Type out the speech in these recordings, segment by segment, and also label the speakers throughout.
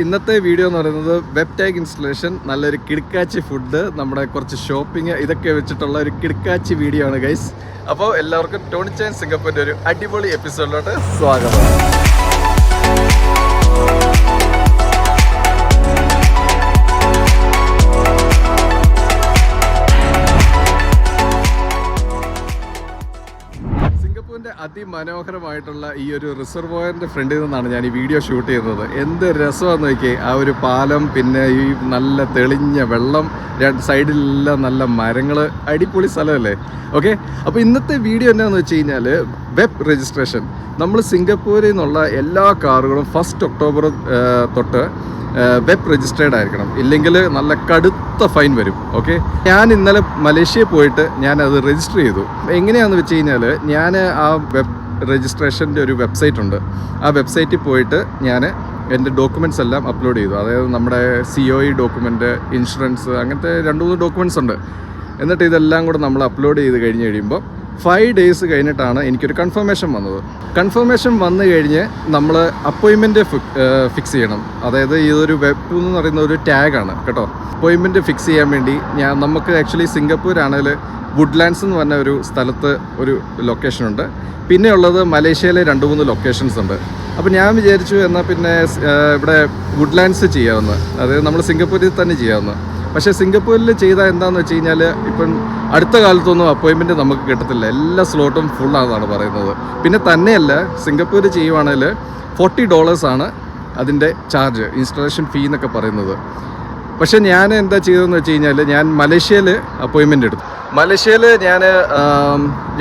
Speaker 1: ഇന്നത്തെ വീഡിയോ എന്ന് പറയുന്നത് വെബ് ടാഗ് ഇൻസ്റ്റലേഷൻ, നല്ലൊരു കിടുക്കാച്ചി ഫുഡ്, നമ്മുടെ കുറച്ച് ഷോപ്പിംഗ്, ഇതൊക്കെ വെച്ചിട്ടുള്ള ഒരു കിടുക്കാച്ചി വീഡിയോ ആണ് ഗൈസ്. അപ്പോൾ എല്ലാവർക്കും ടോണി ചാൻ സിംഗപ്പൂരിൻ്റെ ഒരു അടിപൊളി എപ്പിസോഡിലോട്ട് സ്വാഗതം. അതിമനോഹരമായിട്ടുള്ള ഈ ഒരു റിസർവോയറിൻ്റെ ഫ്രണ്ടിൽ നിന്നാണ് ഞാൻ ഈ വീഡിയോ ഷൂട്ട് ചെയ്യുന്നത്. എന്ത് രസമാണെന്ന് നോക്കിയേ, ആ ഒരു പാലം, പിന്നെ ഈ നല്ല തെളിഞ്ഞ വെള്ളം, രണ്ട് സൈഡിലെല്ലാം നല്ല മരങ്ങൾ, അടിപൊളി സ്ഥലമല്ലേ. ഓക്കെ, അപ്പോൾ ഇന്നത്തെ വീഡിയോ എന്താണെന്ന് വെച്ച് കഴിഞ്ഞാൽ വെബ് രജിസ്ട്രേഷൻ. നമ്മൾ സിംഗപ്പൂരിൽ നിന്നുള്ള എല്ലാ കാറുകളും 1 ഒക്ടോബർ തൊട്ട് വെബ് രജിസ്ട്രേഡ് ആയിരിക്കണം, ഇല്ലെങ്കിൽ നല്ല കടുത്ത ഫൈൻ വരും. ഓക്കെ, ഞാൻ ഇന്നലെ മലേഷ്യയിൽ പോയിട്ട് ഞാനത് രജിസ്റ്റർ ചെയ്തു. എങ്ങനെയാണെന്ന് വെച്ച് കഴിഞ്ഞാൽ, ഞാൻ ആ വെബ് രജിസ്ട്രേഷൻ്റെ ഒരു വെബ്സൈറ്റ് ഉണ്ട്. ആ വെബ്സൈറ്റിൽ പോയിട്ട് ഞാൻ എൻ്റെ ഡോക്യുമെൻറ്റ്സ് എല്ലാം അപ്ലോഡ് ചെയ്തു. അതായത് നമ്മുടെ COE ഡോക്യുമെൻറ്റ്, ഇൻഷുറൻസ്, അങ്ങനത്തെ 2-3 ഡോക്യുമെൻറ്റ്സ് ഉണ്ട്. എന്നിട്ട് ഇതെല്ലാം കൂടെ നമ്മൾ അപ്ലോഡ് ചെയ്ത് കഴിഞ്ഞ് കഴിയുമ്പോൾ 5 ഡേയ്സ് കഴിഞ്ഞിട്ടാണ് എനിക്കൊരു കൺഫർമേഷൻ വന്നത്. കൺഫർമേഷൻ വന്നു കഴിഞ്ഞ് നമ്മൾ അപ്പോയിൻമെൻറ്റ് ഫിക്സ് ചെയ്യണം. അതായത് ഇതൊരു വെബ് എന്ന് പറയുന്ന ഒരു ടാഗാണ് കേട്ടോ. അപ്പോയിൻമെൻറ്റ് ഫിക്സ് ചെയ്യാൻ വേണ്ടി നമുക്ക് ആക്ച്വലി സിംഗപ്പൂരാണെങ്കിൽ വുഡ്ലാൻഡ്സ് എന്ന് പറഞ്ഞ ഒരു സ്ഥലത്ത് ഒരു ലൊക്കേഷനുണ്ട്. പിന്നെ ഉള്ളത് മലേഷ്യയിലെ 2-3 ലൊക്കേഷൻസ് ഉണ്ട്. അപ്പോൾ ഞാൻ വിചാരിച്ചു എന്നാൽ പിന്നെ ഇവിടെ വുഡ്ലാൻഡ്സ് ചെയ്യാമെന്ന്, അതായത് നമ്മൾ സിംഗപ്പൂരിൽ തന്നെ ചെയ്യാമെന്ന്. പക്ഷേ സിംഗപ്പൂരിൽ ചെയ്താൽ എന്താണെന്ന് വെച്ച് കഴിഞ്ഞാൽ, ഇപ്പം അടുത്ത കാലത്തൊന്നും അപ്പോയിൻമെൻറ്റ് നമുക്ക് കിട്ടത്തില്ല, എല്ലാ സ്ലോട്ടും ഫുള്ളാണെന്നാണ് പറയുന്നത്. പിന്നെ തന്നെയല്ല, സിംഗപ്പൂർ ചെയ്യുവാണെങ്കിൽ $40 ആണ് അതിൻ്റെ ചാർജ്, ഇൻസ്റ്റലേഷൻ ഫീ എന്നൊക്കെ പറയുന്നത്. പക്ഷേ ഞാൻ എന്താ ചെയ്തതെന്ന് വെച്ച് കഴിഞ്ഞാൽ, ഞാൻ മലേഷ്യയിൽ അപ്പോയിൻമെൻറ്റ് എടുത്തു. മലേഷ്യയിൽ ഞാൻ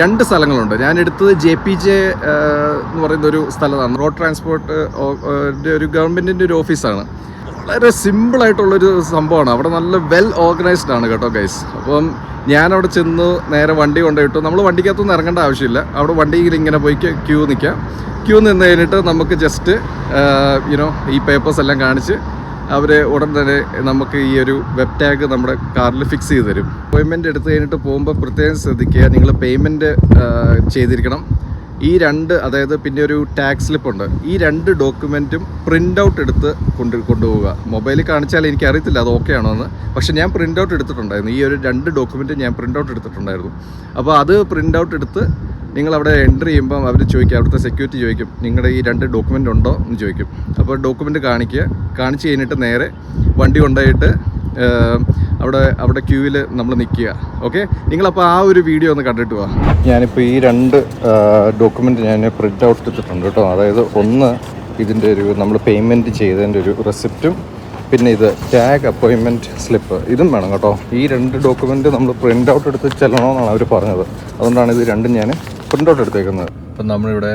Speaker 1: 2 സ്ഥലങ്ങളുണ്ട്. ഞാൻ എടുത്തത് JPJ എന്ന് പറയുന്ന ഒരു സ്ഥലത്താണ്. റോഡ് ട്രാൻസ്പോർട്ട് ഒരു ഗവൺമെൻറ്റിൻ്റെ ഒരു ഓഫീസാണ്. വളരെ സിമ്പിളായിട്ടുള്ളൊരു സംഭവമാണ്. അവിടെ നല്ല വെൽ ഓർഗനൈസ്ഡ് ആണ് കേട്ടോ ഗൈസ്. അപ്പം ഞാനവിടെ ചെന്ന് നേരെ വണ്ടി കൊണ്ടുപോയിട്ടു. നമ്മൾ വണ്ടിക്കകത്തൊന്നും ഇറങ്ങേണ്ട ആവശ്യമില്ല. അവിടെ വണ്ടിയിൽ ഇങ്ങനെ പോയി ക്യൂ നിൽക്കാം. ക്യൂ നിന്ന് കഴിഞ്ഞിട്ട് നമുക്ക് ജസ്റ്റ് ഈ പേപ്പേഴ്സ് എല്ലാം കാണിച്ച് അവർ ഉടൻ തന്നെ നമുക്ക് ഈ ഒരു വെബ് ടാഗ് നമ്മുടെ കാറിൽ ഫിക്സ് ചെയ്ത് തരും. അപ്പോയിൻമെൻറ്റ് എടുത്ത് കഴിഞ്ഞിട്ട് പോകുമ്പോൾ പ്രത്യേകം ശ്രദ്ധിക്കുക, നിങ്ങൾ പേയ്മെൻറ്റ് ചെയ്തിരിക്കണം. ഈ 2, അതായത് പിന്നെ ഒരു ടാക്സ് സ്ലിപ്പ് ഉണ്ട്. ഈ 2 ഡോക്യുമെൻറ്റും പ്രിൻ്റ് ഔട്ട് എടുത്ത് കൊണ്ടുപോവുക. മൊബൈലിൽ കാണിച്ചാൽ എനിക്കറിയത്തില്ല അത് ഓക്കെ ആണോ എന്ന്, പക്ഷേ ഞാൻ പ്രിൻ്റ് ഔട്ട് എടുത്തിട്ടുണ്ടായിരുന്നു. ഈ ഒരു 2 ഡോക്യുമെൻറ്റ് ഞാൻ പ്രിൻ്റ് ഔട്ട് എടുത്തിട്ടുണ്ടായിരുന്നു. അപ്പോൾ അത് പ്രിൻ്റ് ഔട്ട് എടുത്ത് നിങ്ങളവിടെ എൻ്റർ ചെയ്യുമ്പം അവർ ചോദിക്കും, അവിടുത്തെ സെക്യൂരിറ്റി ചോദിക്കും, നിങ്ങളുടെ ഈ 2 ഡോക്യുമെൻ്റ് ഉണ്ടോ എന്ന് ചോദിക്കും. അപ്പോൾ ഡോക്യുമെൻ്റ് കാണിച്ച് കഴിഞ്ഞിട്ട് നേരെ വണ്ടി കൊണ്ടുപോയിട്ട് അവിടെ ക്യൂവിൽ നമ്മൾ നിൽക്കുക. ഓക്കെ, നിങ്ങളപ്പോൾ ആ ഒരു വീഡിയോ ഒന്ന് കണ്ടിട്ട് പോവാം. ഞാനിപ്പോൾ ഈ 2 ഡോക്യുമെൻ്റ് ഞാൻ പ്രിൻ്റ് ഔട്ട് എടുത്തിട്ടുണ്ട് കേട്ടോ. അതായത് ഒന്ന് ഇതിൻ്റെ ഒരു നമ്മൾ പേയ്മെൻറ്റ് ചെയ്തതിൻ്റെ ഒരു റെസിപ്റ്റും, പിന്നെ ഇത് ടാഗ് അപ്പോയിൻമെൻറ്റ് സ്ലിപ്പ്, ഇതും വേണം കേട്ടോ. ഈ 2 ഡോക്യുമെൻ്റ് നമ്മൾ പ്രിൻ്റ് ഔട്ട് എടുത്ത് ചെല്ലണമെന്നാണ് അവർ പറഞ്ഞത്. അതുകൊണ്ടാണ് ഇത് 2 ഞാൻ പ്രിൻ്റ് ഔട്ട് എടുത്തേക്കുന്നത്. അപ്പം നമ്മളിവിടെ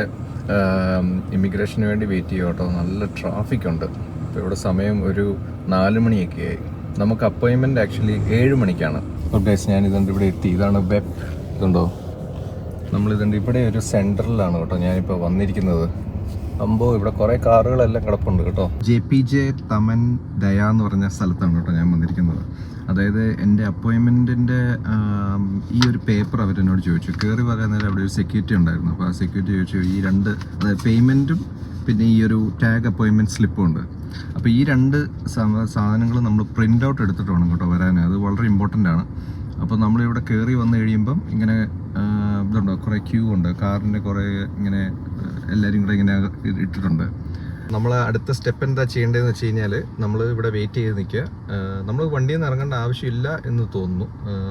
Speaker 1: ഇമിഗ്രേഷന് വേണ്ടി വെയിറ്റ് ചെയ്യുക കേട്ടോ. നല്ല ട്രാഫിക് ഉണ്ട്. അപ്പോൾ ഇവിടെ സമയം ഒരു 4 മണിയൊക്കെ ആയി. നമുക്ക് അപ്പോയിൻമെൻറ്റ് ആക്ച്വലി 7 മണിക്കാണ്. അപ്പോൾ ഗൈസ്, ഞാൻ ഇതുണ്ട് ഇവിടെ എത്തി. ഇതാണ് വെബ്. ഇതുണ്ടോ, നമ്മളിതുണ്ട് ഇവിടെ ഒരു സെൻറ്ററിലാണ് കേട്ടോ ഞാനിപ്പോൾ വന്നിരിക്കുന്നത്. ഇവിടെ കുറേ കാറുകളെല്ലാം കിടപ്പുണ്ട് കേട്ടോ. JPJ തമൻ ദയ എന്ന് പറഞ്ഞ സ്ഥലത്താണ് കേട്ടോ ഞാൻ വന്നിരിക്കുന്നത്. അതായത് എൻ്റെ അപ്പോയിൻമെൻറ്റിൻ്റെ ഈ ഒരു പേപ്പർ അവരെന്നോട് ചോദിച്ചു. കയറി പറയാൻ നേരം അവിടെ ഒരു സെക്യൂരിറ്റി ഉണ്ടായിരുന്നു. അപ്പോൾ ആ സെക്യൂരിറ്റി ചോദിച്ചു, ഈ 2, അതായത് പേയ്മെൻറ്റും പിന്നെ ഈ ഒരു ടാഗ് അപ്പോയിൻമെൻറ്റ് സ്ലിപ്പും ഉണ്ട്. അപ്പോൾ ഈ 2 സാധനങ്ങൾ നമ്മൾ പ്രിൻ്റ് ഔട്ട് എടുത്തിട്ട് വേണം കേട്ടോ വരാൻ. അത് വളരെ ഇമ്പോർട്ടൻ്റ് ആണ്. അപ്പോൾ നമ്മളിവിടെ കയറി വന്നു കഴിയുമ്പം ഇങ്ങനെ ഇതുണ്ടോ, കുറേ ക്യൂ ഉണ്ട്. കാറിൻ്റെ കുറേ ഇങ്ങനെ എല്ലാവരും കൂടെ ഇങ്ങനെ ഇട്ടിട്ടുണ്ട്. നമ്മൾ അടുത്ത സ്റ്റെപ്പ് എന്താ ചെയ്യേണ്ടതെന്ന് വെച്ച് കഴിഞ്ഞാൽ, നമ്മൾ ഇവിടെ വെയിറ്റ് ചെയ്ത് നിൽക്കുക. നമ്മൾ വണ്ടിയിൽ നിന്ന് ഇറങ്ങേണ്ട ആവശ്യമില്ല എന്ന് തോന്നുന്നു.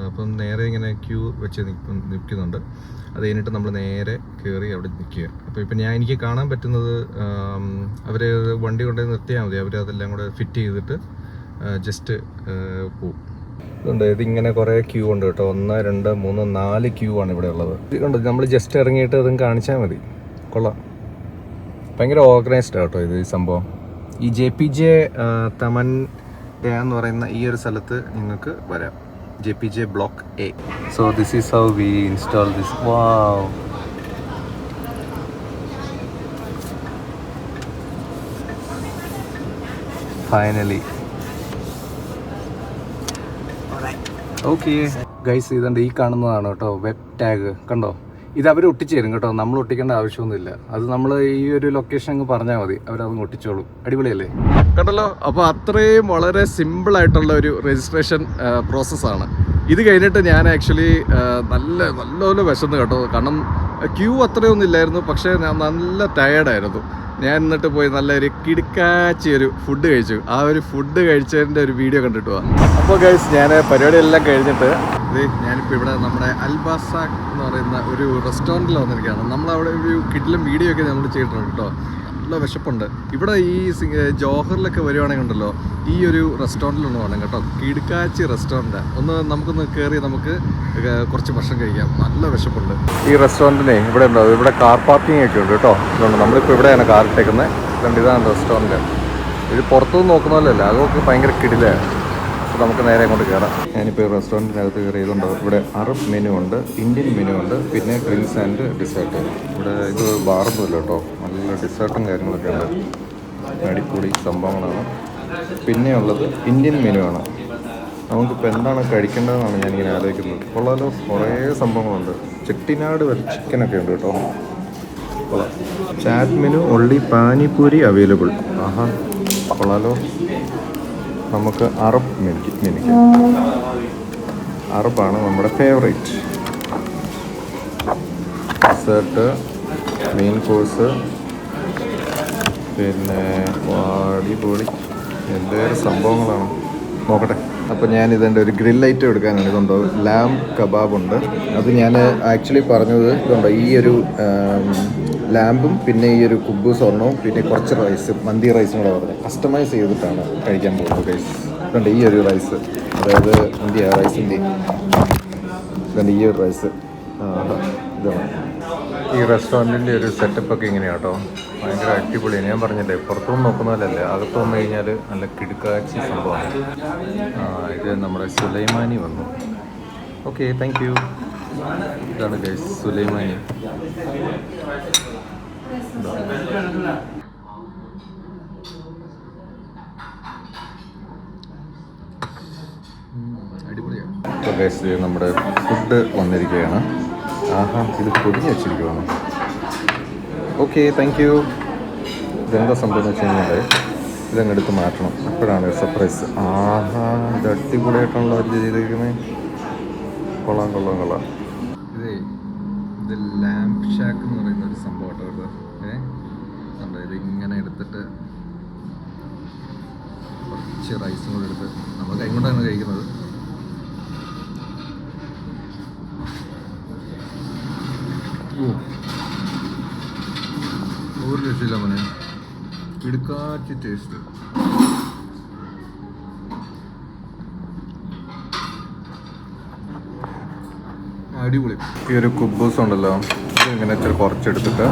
Speaker 1: അപ്പം നേരെ ഇങ്ങനെ ക്യൂ വെച്ച് നിൽക്കുന്നുണ്ട്. അത് കഴിഞ്ഞിട്ട് നമ്മൾ നേരെ കയറി അവിടെ നിൽക്കുക. അപ്പോൾ ഇപ്പം എനിക്ക് കാണാൻ പറ്റുന്നത്, അവർ വണ്ടി കൊണ്ടുപോയി നിർത്തിയാൽ മതി. അവർ അതെല്ലാം കൂടെ ഫിറ്റ് ചെയ്തിട്ട് ജസ്റ്റ് പോവും. ഇതുണ്ട്, ഇതിങ്ങനെ കുറേ ക്യൂ ഉണ്ട് കേട്ടോ. 1, 2, 3, 4 ക്യൂ ആണ് ഇവിടെ ഉള്ളത്. ഇതുണ്ട്, നമ്മൾ ജസ്റ്റ് ഇറങ്ങിയിട്ട് അതും കാണിച്ചാൽ മതി. കൊള്ളാം, ഭയങ്കര ഓർഗനൈസ്ഡ് കേട്ടോ ഇത് ഈ സംഭവം. ഈ JPJ തമൻ ദയ എന്ന് പറയുന്ന ഈ ഒരു സ്ഥലത്ത് നിങ്ങൾക്ക് വരാം. JPJ block A. So this is how we install this. Wow, finally. Okay guys, ഇതുണ്ട്, ഈ കാണുന്നതാണ് കേട്ടോ വെബ് ടാഗ്. കണ്ടോ, ഇത് അവർ ഒട്ടിച്ചു തരും കേട്ടോ, നമ്മൾ ഒട്ടിക്കേണ്ട ആവശ്യമൊന്നുമില്ല. അത് നമ്മൾ ഈ ഒരു ലൊക്കേഷൻ അങ്ങ് പറഞ്ഞാൽ മതി, അവരത് ഒട്ടിച്ചോളും. അടിപൊളിയല്ലേ കേട്ടല്ലോ. അപ്പോൾ അത്രയും വളരെ സിമ്പിളായിട്ടുള്ള ഒരു രജിസ്ട്രേഷൻ പ്രോസസ്സാണ്. ഇത് കഴിഞ്ഞിട്ട് ഞാൻ ആക്ച്വലി നല്ലപോലെ വിശന്ന് കേട്ടോ. കാരണം ക്യൂ അത്രയൊന്നും ഇല്ലായിരുന്നു, പക്ഷേ ഞാൻ നല്ല ടയേർഡായിരുന്നു. ഞാൻ എന്നിട്ട് പോയി നല്ലൊരു കിടുക്കാച്ചി ഒരു ഫുഡ് കഴിച്ചു. ആ ഒരു ഫുഡ് കഴിച്ചതിൻ്റെ ഒരു വീഡിയോ കണ്ടിട്ട് പോവാം. അപ്പോൾ ഗൈസ്, ഞാൻ പരിപാടിയെല്ലാം കഴിഞ്ഞിട്ട് ഞാനിപ്പോൾ ഇവിടെ നമ്മുടെ അൽബാസാഖ് എന്ന് പറയുന്ന ഒരു റെസ്റ്റോറൻറ്റിൽ വന്നിരിക്കുകയാണ്. നമ്മളവിടെ ഒരു കിഡിലും വീഡിയോ ഒക്കെ നമ്മൾ ചെയ്തിട്ടുണ്ട് കേട്ടോ. നല്ല വിശപ്പുണ്ട്. ഇവിടെ ഈ ജോഹറിലൊക്കെ വരുവാണെങ്കിൽ ഉണ്ടല്ലോ, ഈ ഒരു റെസ്റ്റോറൻറ്റിലൊന്ന് വേണം കേട്ടോ. കിടുക്കാച്ചി റെസ്റ്റോറൻറ്റ്. നമുക്കൊന്ന് കയറി നമുക്ക് കുറച്ച് ഭക്ഷണം കഴിക്കാം. നല്ല വിശപ്പുണ്ട്. ഈ റെസ്റ്റോറൻറ്റിനെ ഇവിടെ ഉണ്ടോ, ഇവിടെ കാർ പാർക്കിംഗ് ഒക്കെ ഉണ്ട് കേട്ടോ. ഇതുകൊണ്ട് നമ്മളിപ്പോൾ ഇവിടെയാണ് കാർ ഇട്ടേക്കുന്നത്. ഇതുകൊണ്ട് ഇതാണ് റെസ്റ്റോറൻറ്റ്. ഇത് പുറത്തുനിന്ന് നോക്കുന്ന പോലെയല്ല, അതൊക്കെ ഭയങ്കര കിടിലാണ്. അപ്പോൾ നമുക്ക് നേരെ അങ്ങോട്ട് കയറാം. ഞാനിപ്പോൾ ഈ റെസ്റ്റോറൻറ്റിനകത്ത് കയറി. ഇതുണ്ടോ, ഇവിടെ അറബ് മെനു ഉണ്ട്, ഇന്ത്യൻ മെനു ഉണ്ട്, പിന്നെ ഡ്രിങ്ക്സ് ആൻഡ് ഡിസേർട്ട്. ഇവിടെ ഇത് ബാറൊന്നുമില്ല കേട്ടോ, നല്ല ഡിസേർട്ടും കാര്യങ്ങളൊക്കെ ഉണ്ട്. അടിപൊളി സംഭവങ്ങളാണ്. പിന്നെ ഉള്ളത് ഇന്ത്യൻ മെനു ആണ്. നമുക്കിപ്പോൾ എന്താണ് കഴിക്കേണ്ടതെന്നാണ് ഞാനിങ്ങനെ ആലോചിക്കുന്നത്. കൊള്ളാലോ, കുറേ സംഭവങ്ങളുണ്ട്. ചെട്ടിനാട് ചിക്കനൊക്കെ ഉണ്ട് കേട്ടോ. കൊള്ളാം. ചാറ്റ് മെനു ഒള്ളി പാനിപൂരി അവൈലബിൾ. ആഹാ, കൊള്ളാലോ. നമുക്ക് അറബ് മെനിക്ക് അറബാണ് നമ്മുടെ ഫേവറേറ്റ്. ഡെസേർട്ട്, മെയിൻ കോഴ്സ്, പിന്നെ അടിപൊളി എന്തൊരു സംഭവങ്ങളാണ്. നോക്കട്ടെ. അപ്പോൾ ഞാൻ ഇതിൻ്റെ ഒരു ഗ്രിൽ ഐറ്റം എടുക്കാനാണ്. ഇതുണ്ടോ, ലാം കബാബുണ്ട്. അത് ഞാൻ ആക്ച്വലി പറഞ്ഞത് ഇതുണ്ടോ, ഈ ഒരു ലാമ്പും പിന്നെ ഈ ഒരു കുബൂസ് ഒരെണ്ണവും പിന്നെ കുറച്ച് റൈസ്, മന്തി റൈസും കൂടെ പറഞ്ഞത് കസ്റ്റമൈസ് ചെയ്തിട്ടാണ് കഴിക്കാൻ പോകുന്നത് ഗൈസ്. ഇതുണ്ട് ഈ ഒരു റൈസ്, അതായത് ഇന്ത്യ റൈസിൻ്റെ ഇതുണ്ട് ഈ ഒരു റൈസ്. ഇതാണ് ഈ റെസ്റ്റോറൻറ്റിൻ്റെ ഒരു സെറ്റപ്പൊക്കെ ഇങ്ങനെയാണ് കേട്ടോ. ഭയങ്കര അടിപൊളിയാണ്. ഞാൻ പറഞ്ഞില്ലേ, പുറത്തുനിന്ന് നോക്കുന്ന പോലെയല്ലേ, അകത്ത് വന്നു കഴിഞ്ഞാൽ നല്ല കിടുക്കാച്ചി സംഭവമാണ്. ഇത് നമ്മുടെ സുലൈമാനി വന്നു. Okay, thank you. ഇതാണ് ഗൈസ് സുലൈമാനി. അടിപൊളിയാണ്. ഇപ്പോൾ ഗൈസ് നമ്മുടെ ഫുഡ് വന്നിരിക്കുകയാണ്. ആഹാ, ഇത് പൊതിഞ്ഞ് വെച്ചിരിക്കുകയാണ്. Okay, thank you. ഇതെന്താ സംഭവം എന്ന് വെച്ച് കഴിഞ്ഞാൽ ഇതങ്ങെടുത്ത് മാറ്റണം. അപ്പോഴാണ് സർപ്രൈസ്. ആഹാ, ഇത് അടിപൊളിയായിട്ടാണല്ലോ അത് ചെയ്തിരിക്കുന്നത്. കൊള്ളാം കൊള്ളാം കൊള്ളാം. ഇത് ലാംപ് ഷാക്ക് എന്ന് പറയുന്ന ഒരു സംഭവം കേട്ടോ. ഇത് ഇത് ഇങ്ങനെ എടുത്തിട്ട് കുറച്ച് റൈസും കൂടെ എടുത്ത് നമ്മൾ കൈ കൊണ്ടാണ് കഴിക്കുന്നത്. ഒരു രക്ഷയില്ല മോനെ, കിടുക്കാച്ചി ടേസ്റ്റ്. അടിപൊളി. ഈ ഒരു കുബൂസ് ഉണ്ടല്ലോ, ഇങ്ങനെ ഇച്ചിരി കുറച്ചെടുത്തിട്ട്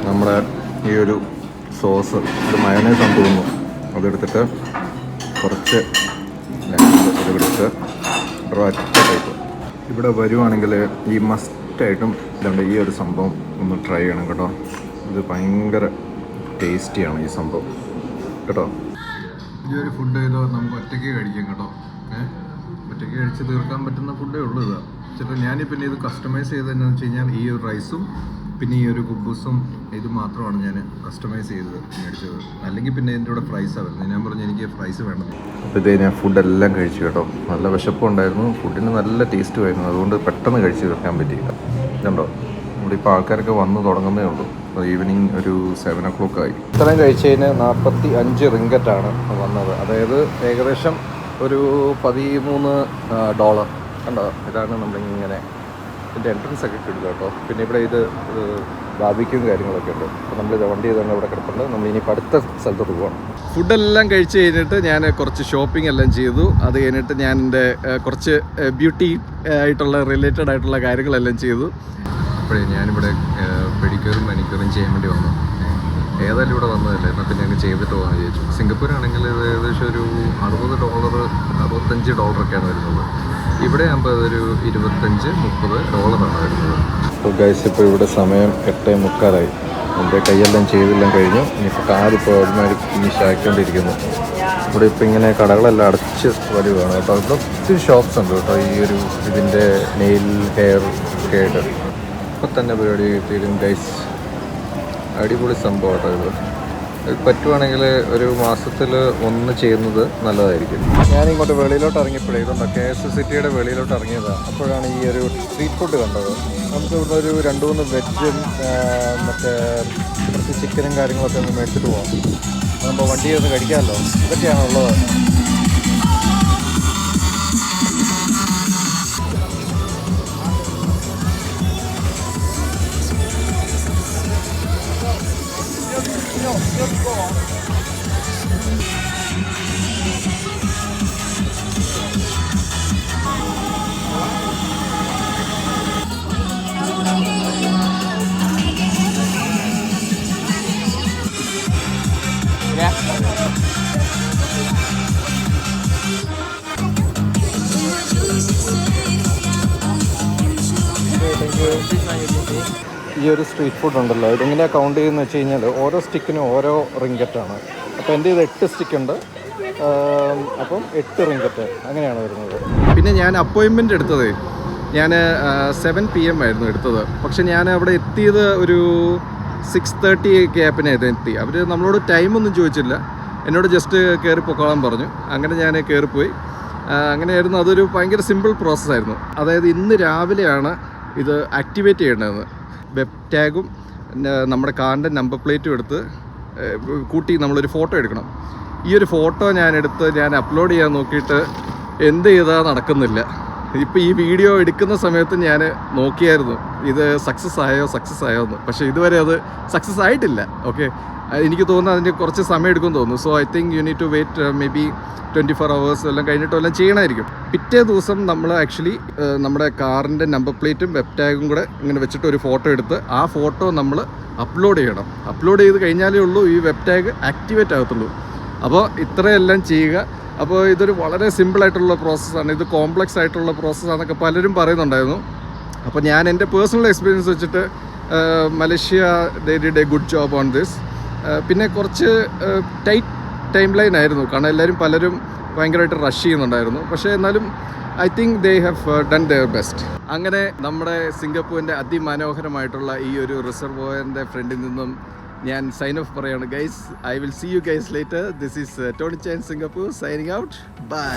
Speaker 1: നമ്മുടെ ഈ ഒരു സോസ്, ഒരു മയോണൈസ് ആണെന്ന് തോന്നുന്നു, അതെടുത്തിട്ട് കുറച്ച് ഇതെടുത്ത് ഒറ്റ ടൈപ്പ്. ഇവിടെ വരുവാണെങ്കിൽ ഈ മസ്റ്റായിട്ടും ഇതുണ്ട് ഈ ഒരു സംഭവം ഒന്ന് ട്രൈ ചെയ്യണം കേട്ടോ. ഇത് ഭയങ്കര ടേസ്റ്റിയാണ് ഈ സംഭവം കേട്ടോ. ഈ ഒരു ഫുഡ് ചെയ്തോ നമുക്ക് ഒറ്റയ്ക്ക് കഴിക്കാം കേട്ടോ. ഒറ്റയ്ക്ക് കഴിച്ച് തീർക്കാൻ പറ്റുന്ന ഫുഡേ ഉള്ളൂ ഇത്. ചേട്ടാ ഞാൻ പിന്നെ ഇത് കസ്റ്റമൈസ് ചെയ്തതെന്നു വെച്ച് കഴിഞ്ഞാൽ ഈ ഒരു റൈസും പിന്നെ ഈ ഒരു കുബൂസും ഇത് മാത്രമാണ് ഞാൻ കസ്റ്റമൈസ് ചെയ്ത് മേടിച്ചത്. അല്ലെങ്കിൽ പിന്നെ ഇതിൻ്റെ കൂടെ ഫ്രൈസാണ് വരുന്നത്. ഞാൻ പറഞ്ഞു എനിക്ക് ഫ്രൈസ് വേണം. അപ്പോൾ ഇതേ ഞാൻ ഫുഡെല്ലാം കഴിച്ചു കേട്ടോ. നല്ല വിശപ്പുണ്ടായിരുന്നു, ഫുഡിന് നല്ല ടേസ്റ്റും ആയിരുന്നു. അതുകൊണ്ട് പെട്ടെന്ന് കഴിച്ച് തീർക്കാൻ പറ്റിയില്ല. ഇതുണ്ടോ, ഇവിടെ ഇപ്പോൾ ആൾക്കാരൊക്കെ വന്ന് തുടങ്ങുന്നേ ഉള്ളൂ. ഈവനിങ് ഒരു 7 o'clock ആയി. ഇത്രയും കഴിച്ചതിന് 45 റിങ്കറ്റാണ് വന്നത്. അതായത് ഏകദേശം ഒരു $13 കണ്ടോ. ഇതാണ് നമ്മളിങ്ങനെ ഇതിൻ്റെ എൻട്രൻസ് ഒക്കെ കിട്ടുക കേട്ടോ. പിന്നെ ഇവിടെ ഇത് ബാർബിക്യൂവും കാര്യങ്ങളൊക്കെ ഉണ്ട്. അപ്പോൾ നമ്മളിത് വണ്ടി ചെയ്താണ് ഇവിടെ കിടപ്പുണ്ട്. നമ്മൾ ഇനിയിപ്പോൾ അടുത്ത സ്ഥലത്തോട്ട് പോകണം. ഫുഡെല്ലാം കഴിച്ച് കഴിഞ്ഞിട്ട് ഞാൻ കുറച്ച് ഷോപ്പിംഗ് എല്ലാം ചെയ്തു. അത് കഴിഞ്ഞിട്ട് ഞാൻ എൻ്റെ കുറച്ച് ബ്യൂട്ടി ആയിട്ടുള്ള റിലേറ്റഡ് ആയിട്ടുള്ള കാര്യങ്ങളെല്ലാം ചെയ്തു. അപ്പോഴേ ഞാനിവിടെ പെഡിക്യൂറും മാനിക്യൂറും ചെയ്യാൻ വേണ്ടി വന്നു. ഏതായാലും ഇവിടെ വന്നതല്ലേ, എന്നാൽ പിന്നെ അങ്ങ് ചെയ്തിട്ട് പോകാൻ വിചാരിച്ചു. സിംഗപ്പൂരാണെങ്കിൽ ഇത് ഏകദേശം ഒരു $60, $65 വരുന്നത്. ഇവിടെ ആകുമ്പോൾ അതൊരു $25-30 വരുന്നത്. അപ്പോൾ ഗൈസ് ഇപ്പോൾ ഇവിടെ സമയം 8:45. എൻ്റെ കൈയെല്ലാം ചെയ്തെല്ലാം കഴിഞ്ഞു. ഇനിയിപ്പോൾ കാലിപ്പോൾ ഒരുമാതിരി ഫിനിഷ് ആക്കിക്കൊണ്ടിരിക്കുന്നു. ഇവിടെ ഇപ്പോൾ ഇങ്ങനെ കടകളെല്ലാം അടച്ച് വരുവാണ് കേട്ടോ. ഇവിടെ ഒത്തിരി ഷോപ്സ് ഉണ്ട് കേട്ടോ ഈ ഒരു ഇതിൻ്റെ നെയിൽ ഹെയർ ഒക്കെ ആയിട്ട്. ഇപ്പോൾ തന്നെ പരിപാടി തീരും ഗൈസ്. അടിപൊളി സംഭവം കേട്ടോ ഇത്. പറ്റുവാണെങ്കിൽ ഒരു മാസത്തിൽ ഒന്ന് ചെയ്യുന്നത് നല്ലതായിരിക്കും. ഞാനിങ്ങോട്ട് വെളിയിലോട്ട് ഇറങ്ങിയപ്പോഴേ ഇതുണ്ടോ KSCTയുടെ വെളിയിലോട്ട് ഇറങ്ങിയതാണ്. അപ്പോഴാണ് ഈ ഒരു സ്ട്രീറ്റ് ഫുഡ് കണ്ടത്. നമുക്ക് ഇവിടെ ഒരു 2-3 വെജും മറ്റേ കുറച്ച് ചിക്കനും കാര്യങ്ങളൊക്കെ ഒന്ന് മേടിച്ചിട്ട് പോകാം. നമ്മൾ വണ്ടി ഒന്ന് കഴിക്കാമല്ലോ. ഇതൊക്കെയാണ് ഉള്ളത്. ഈ ഒരു സ്ട്രീറ്റ് ഫുഡ് ഉണ്ടല്ലോ, ഇതെങ്ങനെയാണ് കൗണ്ട് ചെയ്യുന്നത് വെച്ച് കഴിഞ്ഞാൽ ഓരോ സ്റ്റിക്കിനും ഓരോ റിങ്കറ്റാണ്. അപ്പോൾ എൻ്റെ ഇത് 8 സ്റ്റിക്കുണ്ട്. അപ്പം 8 റിങ്കറ്റ് അങ്ങനെയാണ് വരുന്നത്. പിന്നെ ഞാൻ അപ്പോയിൻമെൻ്റ് എടുത്തത് ഞാൻ 7 PM ആയിരുന്നു എടുത്തത്. പക്ഷെ ഞാൻ അവിടെ എത്തിയത് ഒരു 6:30 ഗ്യാപ്പിനായിരുന്നു എത്തി. അവർ നമ്മളോട് ടൈമൊന്നും ചോദിച്ചില്ല, എന്നോട് ജസ്റ്റ് കയറി പൊക്കോളാൻ പറഞ്ഞു. അങ്ങനെ ഞാൻ കയറിപ്പോയി. അങ്ങനെയായിരുന്നു. അതൊരു ഭയങ്കര സിമ്പിൾ പ്രോസസ്സായിരുന്നു. അതായത് ഇന്ന് രാവിലെയാണ് ഇത് ആക്ടിവേറ്റ് ചെയ്യേണ്ടതെന്ന്. വെബ് ടാഗും നമ്മുടെ കാറിൻ്റെ നമ്പർ പ്ലേറ്റും എടുത്ത് കൂട്ടി നമ്മളൊരു ഫോട്ടോ എടുക്കണം. ഈ ഒരു ഫോട്ടോ ഞാൻ അപ്ലോഡ് ചെയ്യാൻ നോക്കിയിട്ട് എന്ത് ചെയ്താൽ നടക്കുന്നില്ല. ഇപ്പോൾ ഈ വീഡിയോ എടുക്കുന്ന സമയത്ത് ഞാൻ നോക്കിയായിരുന്നു ഇത് സക്സസ് ആയോ എന്ന്. പക്ഷേ ഇതുവരെ അത് സക്സസ് ആയിട്ടില്ല. ഓക്കെ, എനിക്ക് തോന്നുന്നു അതിന് കുറച്ച് സമയം എടുക്കുമെന്ന് തോന്നുന്നു. So I think you need to wait maybe 24 hours എല്ലാം കഴിഞ്ഞിട്ടോ എല്ലാം ചെയ്യണമായിരിക്കും. പിറ്റേ ദിവസം നമ്മൾ ആക്ച്വലി നമ്മുടെ കാറിൻ്റെ നമ്പർ പ്ലേറ്റും വെബ് ടാഗും കൂടെ ഇങ്ങനെ വെച്ചിട്ട് ഒരു ഫോട്ടോ എടുത്ത് ആ ഫോട്ടോ നമ്മൾ അപ്ലോഡ് ചെയ്യണം. അപ്ലോഡ് ചെയ്ത് കഴിഞ്ഞാലേ ഉള്ളൂ ഈ വെബ് ടാഗ് ആക്ടിവേറ്റ് ആകത്തുള്ളൂ. അപ്പോൾ ഇത്രയെല്ലാം ചെയ്യുക. അപ്പോൾ ഇതൊരു വളരെ സിമ്പിളായിട്ടുള്ള പ്രോസസ്സാണ്. ഇത് കോംപ്ലക്സ് ആയിട്ടുള്ള പ്രോസസ്സാണെന്നൊക്കെ പലരും പറയുന്നുണ്ടായിരുന്നു. അപ്പോൾ ഞാൻ എൻ്റെ പേഴ്സണൽ എക്സ്പീരിയൻസ് വെച്ചിട്ട് Malaysia they did A good job on this. പിന്നെ കുറച്ച് ടൈറ്റ് ടൈം ലൈൻ ആയിരുന്നു, കാരണം പലരും ഭയങ്കരമായിട്ട് റഷ് ചെയ്യുന്നുണ്ടായിരുന്നു. പക്ഷേ എന്നാലും I think they have done there best. അങ്ങനെ നമ്മുടെ സിംഗപ്പൂരിൻ്റെ അതിമനോഹരമായിട്ടുള്ള ഈ ഒരു റിസർവോയറിൻ്റെ ഫ്രണ്ടിൽ നിന്നും ഞാൻ സൈൻ ഓഫ് പറയാണ് guys. I will see you guys later. This is Tony Chan Singapore signing out. By.